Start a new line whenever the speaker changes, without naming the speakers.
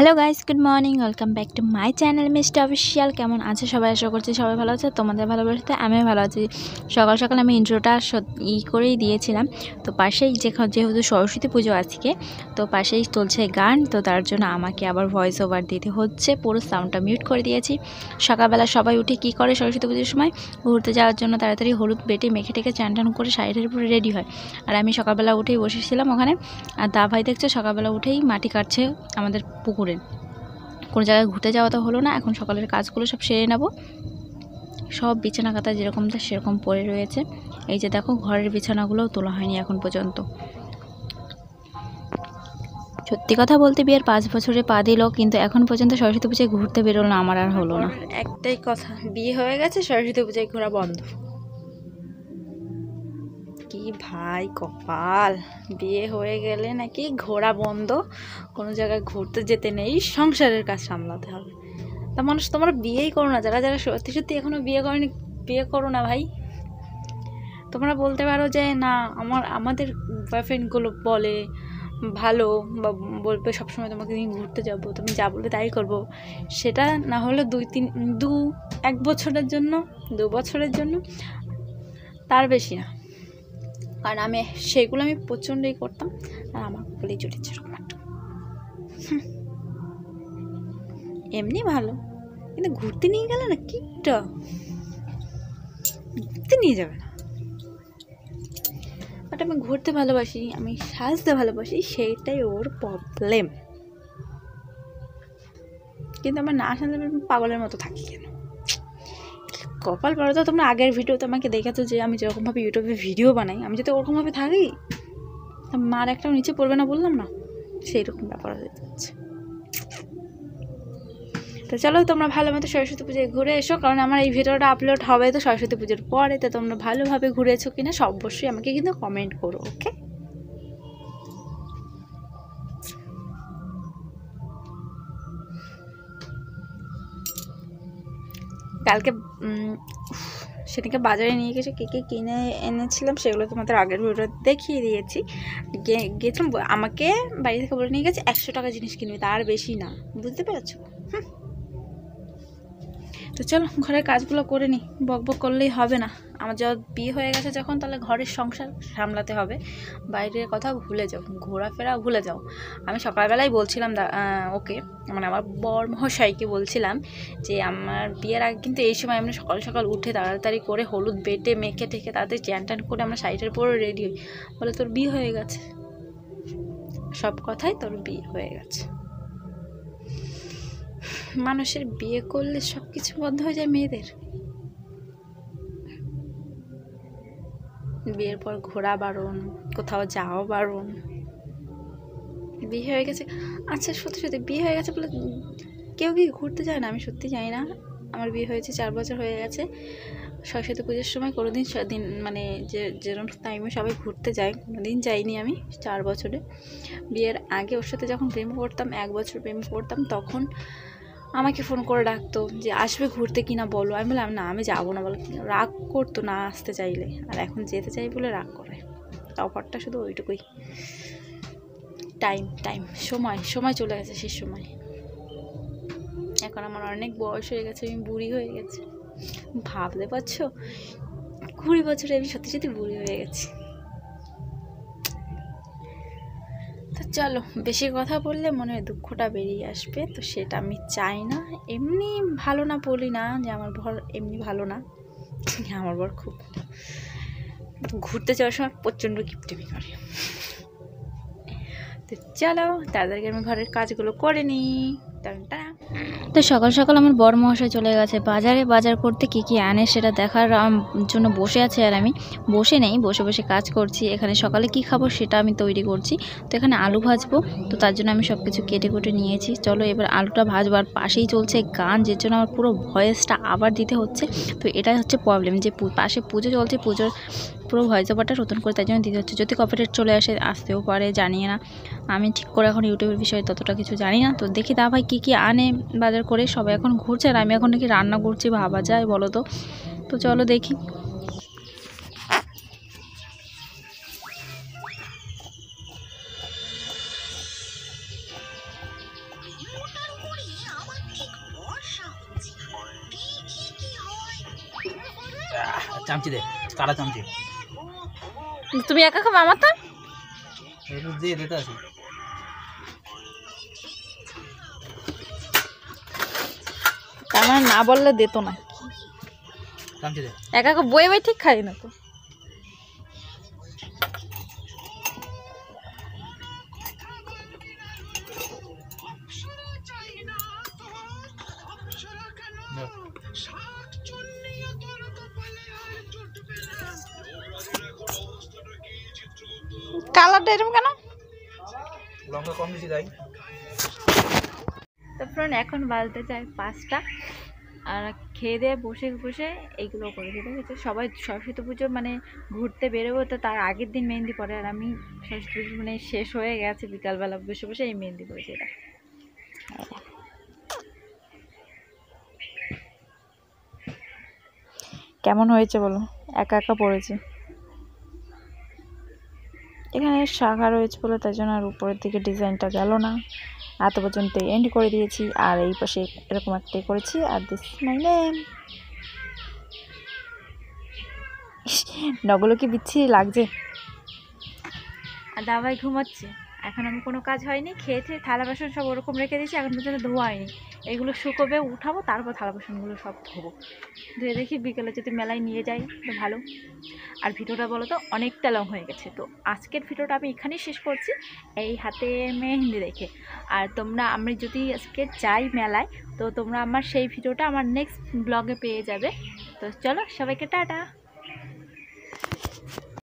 Hello guys, good morning. Welcome back to my channel mister official. কেমন আছে সবাই? আশা করছি সবাই ভালো আছে। তোমাদের ভালোবাসাতে আমিও ভালো আছি। সকাল সকাল আমি ইন্ট্রোটা করেই দিয়েছিলাম। তো পাশেই যেহেতু সরস্বতী পুজো আজকে, তো পাশেই চলছে গান, তো তার জন্য আমাকে আবার ভয়েস ওভার দিতে হচ্ছে। পুরো সাউন্ডটা মিউট করে দিয়েছি। সকালবেলা সবাই উঠে কী করে সরস্বতী পুজোর সময়? ঘুরতে যাওয়ার জন্য তাড়াতাড়ি হলুদ বেটে মেখে টেকে চান টান করে শাড়িটার উপরে রেডি হয়। আর আমি সকালবেলা উঠেই বসেছিলাম ওখানে। আর দা ভাই দেখছো সকালবেলা উঠেই মাটি কাটছে আমাদের পুকুরে। কোনো জায়গায় ঘুরতে যাওয়া তো হলো না। এখন সকালের কাজগুলো সব সেরে নেব। সব বিছানা কাতা যেরকমটা সেরকম পড়ে রয়েছে। এই যে দেখো, ঘরের বিছানাগুলোও তোলা হয়নি এখন পর্যন্ত। সত্যি কথা বলতে বিয়ের 5 বছরে পা দিল, কিন্তু এখন পর্যন্ত সরস্বতী পুজোয় ঘুরতে বেরোলো না। আমার আর হলো না। একটাই কথা, বিয়ে হয়ে গেছে, সরস্বতী পুজোয় ঘোরা বন্ধ। কি ভাই কপাল, বিয়ে হয়ে গেলে নাকি ঘোরা বন্ধ, কোনো জায়গায় ঘুরতে যেতে নেই, সংসারের কাজ সামলাতে হবে। তা মানুষ, তোমরা বিয়েই করো না, যারা যারা সত্যি সত্যি এখনো বিয়ে করেনি, বিয়ে করো না ভাই। তোমরা বলতে পারো যে না, আমাদের বয়ফ্রেন্ডগুলো বলে ভালো, বা বলবে সবসময় তোমাকে নিয়ে ঘুরতে যাবো, তুমি যা বলবে তাই করবো। সেটা না হলে 1 বছরের জন্য, 2 বছরের জন্য, তার বেশি না। কারণ সেগুলো আমি প্রচণ্ডই করতাম, আর আমার বলেই চলেছে এরকম একটা। এমনি ভালো, কিন্তু ঘুরতে নিয়ে গেলে না, কিটা ঘুরতে নিয়ে যাবে না। বাট আমি ঘুরতে ভালোবাসি, আমি সাজতে ভালোবাসি, সেইটাই ওর প্রবলেম। কিন্তু আমার না সাজতে পাগলের মতো থাকি কেন? কপাল পড়া। তো তোমরা আগের ভিডিওতে আমাকে দেখেছো যে আমি যেরকমভাবে ইউটিউবে ভিডিও বানাই, আমি যদি ওরকমভাবে থাকি, মার একটাও নিচে পড়বে না, বললাম না? সেই রকম ব্যাপার হয়ে যাচ্ছে। তো চলো, তোমরা ভালো মতো সরস্বতী পুজোয় ঘুরে এসো, কারণ আমার এই ভিডিওটা আপলোড হবে তো সরস্বতী পুজোর পরে। তো তোমরা ভালোভাবে ঘুরেছো কিনা অবশ্যই আমাকে কিন্তু কমেন্ট করো, ওকে? কালকে সেদিকে বাজারে নিয়ে গেছে, কে কিনে এনেছিলাম সেগুলো তোমাদের আগের ভিডিও দেখিয়ে দিয়েছি। গেছিলাম, আমাকে বাড়ি থেকে বলে নিয়ে গেছে 100 টাকা জিনিস কিনবে, তার বেশি না, বুঝতে পেরেছো? তো চলো ঘরের কাজগুলো করে নিই, বক বক করলেই হবে না। আমার যখন বিয়ে হয়ে গেছে যখন, তাহলে ঘরের সংসার সামলাতে হবে, বাইরের কথা ভুলে যাও, ঘোরাফেরা ভুলে যাও। আমি সকালবেলায় বলছিলাম ওকে, মানে আমার বর মহাশয়কে বলছিলাম যে আমার বিয়ের আগে কিন্তু এই সময় আমরা সকাল সকাল উঠে তাড়াতাড়ি করে হলুদ বেটে মেখে টেকে তাড়াতাড়ি চ্যান ট্যান করে আমরা শাড়িটার পরে রেডি হই। বলে তোর বিয়ে হয়ে গেছে, সব কথাই তোর বিয়ে হয়ে গেছে। মানুষের বিয়ে করলে সব কিছু বন্ধ হয়ে যায় মেয়েদের। বিয়ের পর ঘোরা বারণ, কোথাও যাওয়া বারণ। বিয়ে হয়ে গেছে, আচ্ছা সত্যি সত্যি বিয়ে হয়ে গেছে বলে কেউ কি ঘুরতে যায় না? আমি সত্যি জানি না। আমার বিয়ে হয়েছে 4 বছর হয়ে গেছে। সরস্বতী পুজোর সময় কোনোদিন মানে যেরকম টাইমে সবাই ঘুরতে যায়, কোনোদিন যাইনি আমি 4 বছরে। বিয়ের আগে ওর সাথে যখন প্রেম করতাম, 1 বছর প্রেম করতাম, তখন আমাকে ফোন করে ডাকতো যে আসবে ঘুরতে কিনা বলো। আমি বললাম না, আমি যাবো না। বলে রাগ করতো না আসতে চাইলে, আর এখন যেতে চাই বলে রাগ করে। তফাৎটা শুধু ওইটুকুই। টাইম সময় চলে গেছে, শেষ সময়। এখন আমার অনেক বয়স হয়ে গেছে, আমি বুড়ি হয়ে গেছি। ভাবতে পারছো, 20 বছরে আমি সত্যি সত্যি বুড়ি হয়ে গেছি। তো চলো, বেশি কথা বললে মনে হয় দুঃখটা বেরিয়ে আসবে, তো সেটা আমি চাই না। এমনি ভালো না বলি না যে আমার বর এমনি ভালো না, আমার বর খুব ভালো। ঘুরতে যাওয়ার সময় প্রচণ্ড কিপটেমি করে। তো চলো তাড়াতাড়ি আমি ঘরের কাজগুলো করে নিই। তো সকাল সকাল আমার বর মহাশয় চলে গেছে বাজারে। বাজার করতে কি কি আনে সেটা দেখার জন্য বসে আছে, আর আমি বসে নেই, বসে বসে কাজ করছি। এখানে সকালে কি খাবো সেটা আমি তৈরি করছি। তো এখানে আলু ভাজবো, তো তার জন্য আমি সব কিছু কেটে কুটে নিয়েছি। চলো এবার আলুটা ভাজবো। আর পাশেই চলছে গান, যে জন্য আমার পুরো ভয়েসটা আবার দিতে হচ্ছে। তো এটাই হচ্ছে প্রবলেম, যে পাশে পুজো চলছে, পুজোর পুরো ভয়েস ওভারটা নতুন করে তাই জন্য দিতে হচ্ছে। যদি কপিরাইট চলে আসতেও পারে, জানিয়ে না। আমি ঠিক করে এখন ইউটিউবের বিষয়ে ততটা কিছু জানি না। তো দেখি দা ভাই কী আনে বাজার করে। সবাই এখন ঘুরছে, আর আমি এখন নাকি রান্না করছি, ভাবা যায় বলো তো? তো চলো দেখি।
চামচি দে, কাটা চামচি।
তুমি একা খাবে? আমার তো
একটু দিয়ে দিতে আছে।
তার মানে না বললে দিত না।
চামচি দে।
একা একা বই বই ঠিক খাই না তো। কালারটা এরকম কেন?
লঙ্কা কম বেশি দেয়।
তো ফ্রেন্ড এখন বাজতে চাই 5টা, আর খেয়ে দিয়ে বসে বসে এইগুলো করেছি। দেখেছি সবাই সরস্বতী পুজো মানে ঘুরতে বেরোবো, তো তার আগের দিন মেহেন্দি পরে, আর আমি সরস্বতী পুজো মানে শেষ হয়ে গেছে বিকালবেলা বসে বসে এই মেহেন্দি করেছি। এটা কেমন হয়েছে বলো? একা একা পড়েছি। এখানে শাখা রয়েছে বলে তাই জন্য আর উপরের দিকে ডিজাইনটা গেল না, এত পর্যন্ত এন্ড করে দিয়েছি। আর এই পাশে এরকম একটাই করেছি। আর দিস মাই নেম। নগুলো কি বিচ্ছিরি লাগছে। আর দাবাই ঘুমাচ্ছে। এখন আমি কোনো কাজ হয়নি, খেয়েছে, থালা বাসন সব ওরকম রেখে দিয়েছি, এখন পর্যন্ত ধোয়া হয়নি। এগুলো শুকোবে, উঠাবো, তারপর থালা বাসনগুলো সব ধোবো। ধুয়ে দেখি বিকেলে যদি মেলায় নিয়ে যাই তো ভালো। আর ভিডিওটা বলো তো অনেকটা লং হয়ে গেছে, তো আজকের ভিডিওটা আমি এখানেই শেষ করছি এই হাতে মেহেন্দি রেখে। আর তোমরা, আমি যদি আজকে যাই মেলায়, তো তোমরা আমার সেই ভিডিওটা আমার নেক্সট ব্লগে পেয়ে যাবে। তো চলো সবাইকে টাটা।